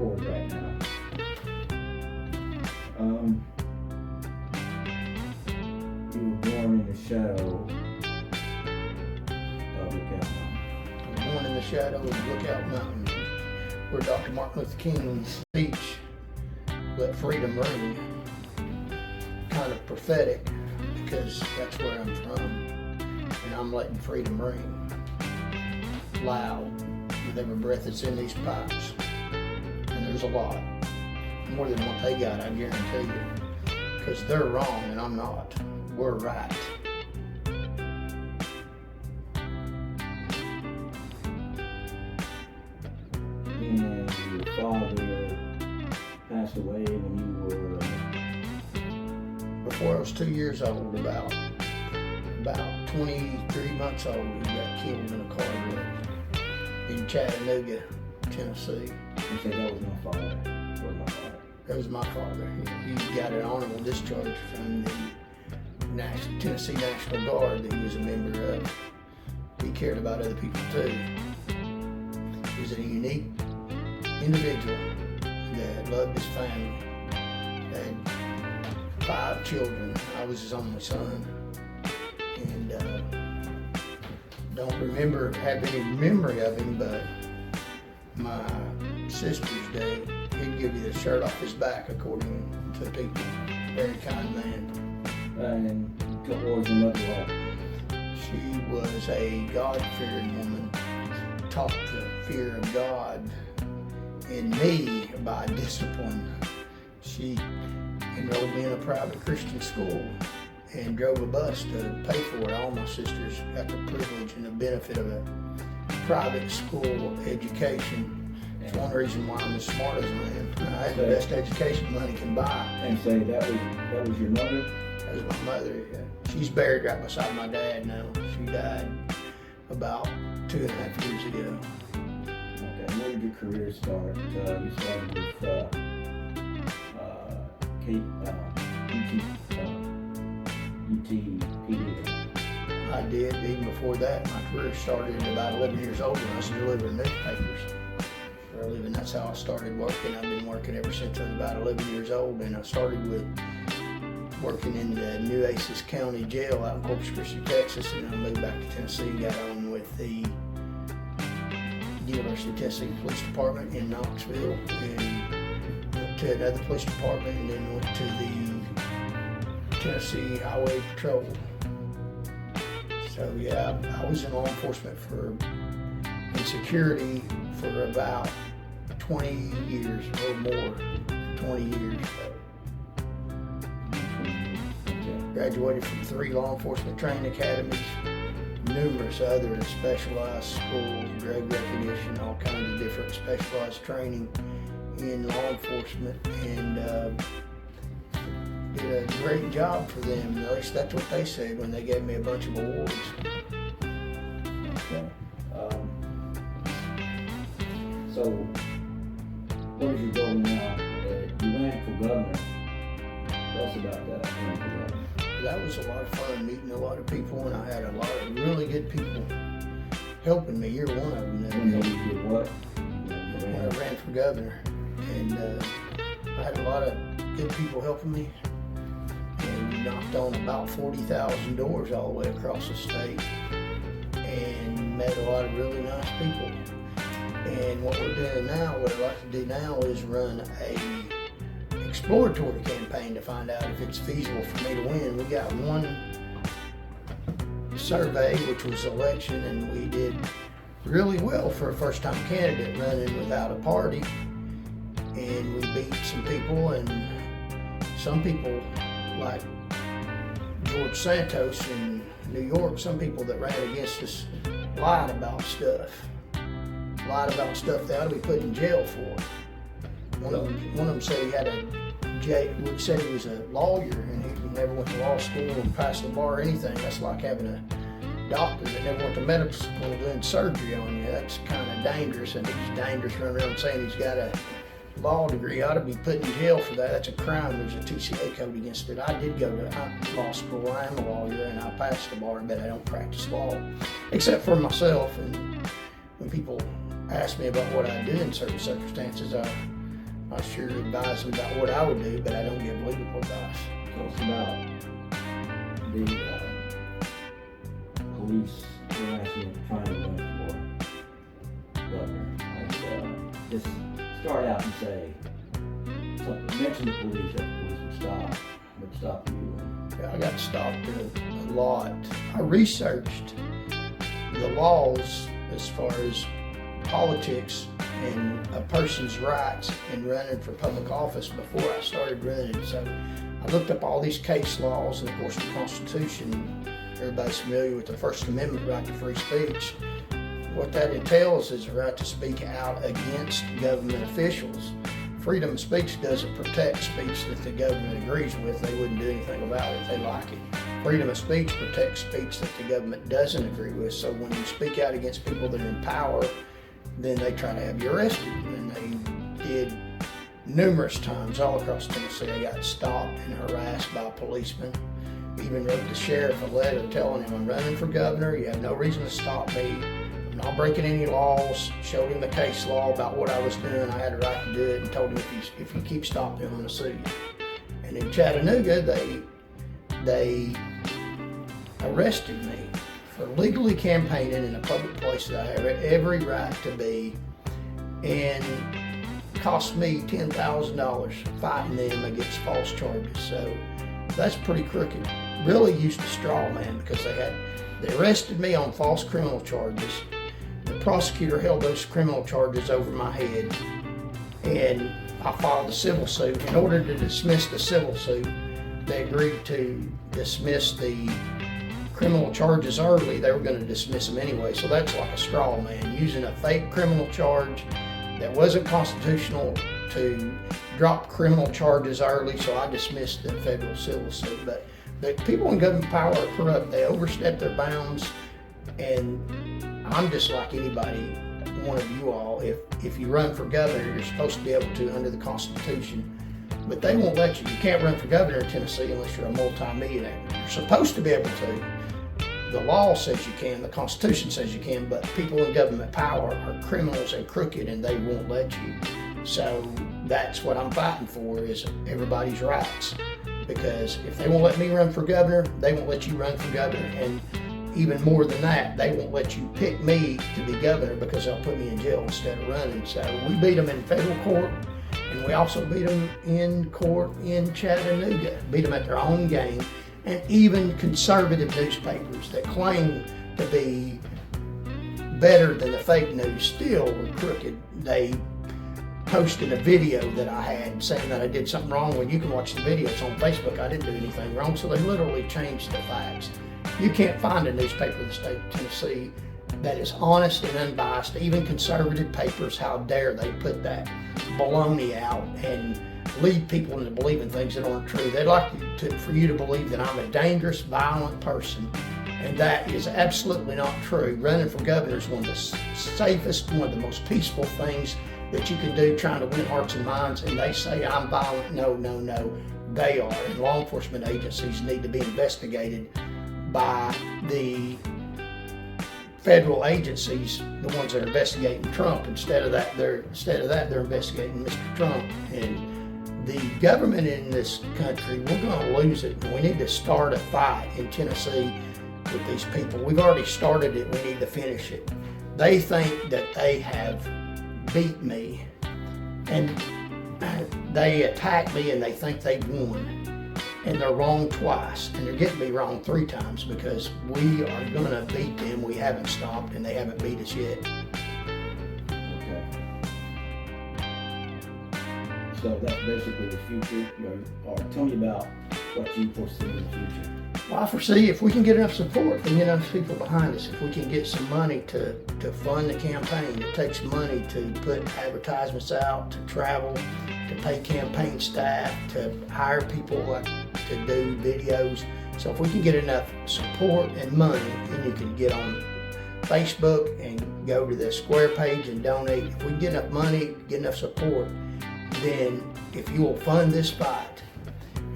record right now. You were born in the shadow of Lookout Mountain. Born in the shadow of Lookout Mountain, where Dr. Martin Luther King's speech, "Let Freedom Ring," kind of prophetic, because that's where I'm from, and I'm letting freedom ring loud with every breath that's in these pipes. And there's a lot, more than what they got, I guarantee you, because they're wrong and I'm not. We're right. And your father passed away when you were... Before I was 2 years old, about 23 months old, he got killed in a car wreck in Chattanooga, Tennessee. You said that was my father. That was my father. That was my father. He got an honorable discharge from the Tennessee National Guard that he was a member of. He cared about other people too. He was a unique individual that loved his family. Had 5 children. I was his only son. And don't have any memory of him, but my sister's day, he'd give you the shirt off his back, according to the people. Very kind man. And what was your mother like? She was a God-fearing woman, taught the fear of God in me by discipline. She enrolled me in a private Christian school and drove a bus to pay for it. All my sisters got the privilege and the benefit of a private school education. It's one reason why I'm as smart as I am. I had the best education money can buy. And say that was your mother? That was my mother. Yeah. She's buried right beside my dad now. She died about 2.5 years ago. Okay, where did your career start? You started with UTPD. I did. Even before that, my career started at about 11 years old when I was delivering newspapers for a living. That's how I started working. I've been working ever since I was about 11 years old, and I started with working in the Nueces County Jail out in Corpus Christi, Texas, and I moved back to Tennessee and got on with the University of Tennessee Police Department in Knoxville, and went to another police department, and then went to the Tennessee Highway Patrol. So yeah, I was in law enforcement in security for about 20 years or more, 20 years. Graduated from 3 law enforcement training academies, numerous other specialized schools, drug recognition, all kinds of different specialized training in law enforcement, and did a great job for them. At least that's what they said when they gave me a bunch of awards. Okay. So, what is your goal now? You ran for governor. Tell us about that. Running for governor. That was a lot of fun, meeting a lot of people, and I had a lot of really good people helping me. You're one of them. When you did what? When I ran for governor, and I had a lot of good people helping me, and knocked on about 40,000 doors all the way across the state, and met a lot of really nice people. And what we're doing now, what I'd like to do now, is run a exploratory campaign to find out if it's feasible for me to win. We got one survey, which was election, and we did really well for a first-time candidate running without a party. And we beat some people, and some people like George Santos in New York, some people that ran against us lied about stuff they ought to be put in jail for. One of them said said he was a lawyer and he never went to law school or passed the bar or anything. That's like having a doctor that never went to medical school doing surgery on you. That's kind of dangerous, and he's dangerous running around saying he's got a law degree. Ought to be put in jail for that. That's a crime. There's a TCA code against it. I did go to law school. I am a lawyer and I passed the bar, but I don't practice law except for myself. And when people ask me about what I do in certain circumstances, I I sure advise them about what I would do, but I don't give legal advice. Tell us about the police harassment trying to run for governor. Just start out and say, mention the police, that the police would stop you. I got stopped a lot. I researched the laws as far as politics and a person's rights in running for public office before I started running. So I looked up all these case laws, and of course the Constitution. Everybody's familiar with the First Amendment right to free speech. What that entails is the right to speak out against government officials. Freedom of speech doesn't protect speech that the government agrees with. They wouldn't do anything about it if they like it. Freedom of speech protects speech that the government doesn't agree with. So when you speak out against people that are in power, then they try to have you arrested. And they did numerous times all across Tennessee. I got stopped and harassed by policemen. Even wrote the sheriff a letter telling him, I'm running for governor, you have no reason to stop me. I'm not breaking any laws. Showed him the case law about what I was doing. I had a right to do it, and told him if you keep stopping, I'm going to sue you. And in Chattanooga, they arrested me for legally campaigning in a public place that I have every right to be, and cost me $10,000 fighting them against false charges. So that's pretty crooked. Really used a straw man because they arrested me on false criminal charges. The prosecutor held those criminal charges over my head, and I filed a civil suit. In order to dismiss the civil suit, they agreed to dismiss the criminal charges early. They were going to dismiss them anyway, so that's like a straw man, using a fake criminal charge that wasn't constitutional to drop criminal charges early, so I dismissed the federal civil suit. But the people in government power are corrupt. They overstep their bounds, and I'm just like anybody, one of you all. If you run for governor, you're supposed to be able to under the Constitution, but they won't let you. You can't run for governor in Tennessee unless you're a multi-millionaire. You're supposed to be able to. The law says you can, the Constitution says you can, but people in government power are criminals and crooked, and they won't let you. So that's what I'm fighting for, is everybody's rights. Because if they won't let me run for governor, they won't let you run for governor. And even more than that, they won't let you pick me to be governor because they'll put me in jail instead of running. So we beat them in federal court, and we also beat them in court in Chattanooga. Beat them at their own game. And even conservative newspapers that claim to be better than the fake news still were crooked. They posted a video that I had saying that I did something wrong. When you can watch the video, it's on Facebook. I didn't do anything wrong, so they literally changed the facts. You can't find a newspaper in the state of Tennessee that is honest and unbiased. Even conservative papers, how dare they put that baloney out and lead people into believing things that aren't true. They'd like for you to believe that I'm a dangerous, violent person, and that is absolutely not true. Running for governor is one of the safest, one of the most peaceful things that you can do, trying to win hearts and minds. And they say I'm violent. No, no, no, they are. And law enforcement agencies need to be investigated by the federal agencies, the ones that are investigating Trump. Instead of that, they're investigating Mr. Trump. And the government in this country, we're going to lose it. We need to start a fight in Tennessee with these people. We've already started it. We need to finish it. They think that they have beat me, and they attack me, and they think they've won. And they're wrong twice, and they're getting me wrong 3 times, because we are going to beat them. We haven't stopped, and they haven't beat us yet. Okay. So that's basically the future. Or tell me about what you foresee in the future. Well, I foresee if we can get enough support, if we can get enough people behind us, if we can get some money to fund the campaign. It takes money to put advertisements out, to travel, to pay campaign staff, to hire people to do videos. So if we can get enough support and money, then you can get on Facebook and go to the Square page and donate. If we get enough money, get enough support, then if you will fund this fight,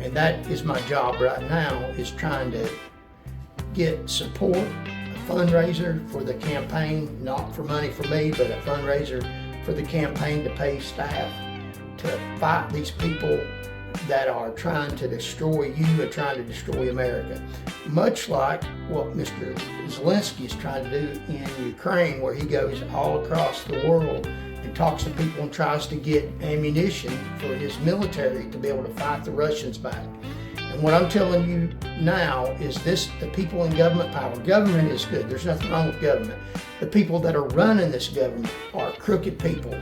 and that is my job right now, is trying to get support, a fundraiser for the campaign, not for money for me, but a fundraiser for the campaign to pay staff to fight these people that are trying to destroy you and trying to destroy America. Much like what Mr. Zelensky is trying to do in Ukraine, where he goes all across the world and talks to people and tries to get ammunition for his military to be able to fight the Russians back. And what I'm telling you now is this: the people in government power. Government is good. There's nothing wrong with government. The people that are running this government are crooked people.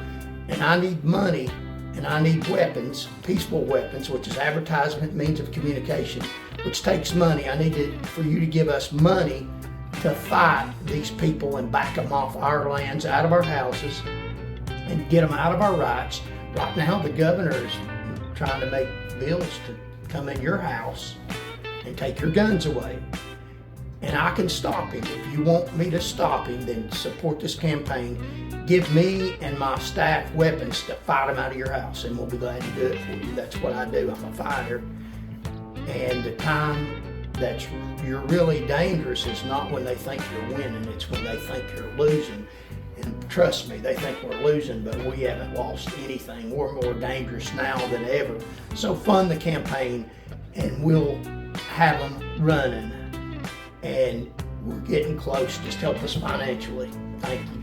And I need money, and I need weapons, peaceful weapons, which is advertisement, means of communication, which takes money. I need for you to give us money to fight these people and back them off our lands, out of our houses, and get them out of our rights. Right now, the governor is trying to make bills to come in your house and take your guns away. And I can stop him. If you want me to stop him, then support this campaign. Give me and my staff weapons to fight him out of your house, and we'll be glad to do it for you. That's what I do. I'm a fighter. And the time that you're really dangerous is not when they think you're winning, it's when they think you're losing. And trust me, they think we're losing, but we haven't lost anything. We're more dangerous now than ever. So fund the campaign, and we'll have them running. And we're getting close. Just help us financially. Thank you.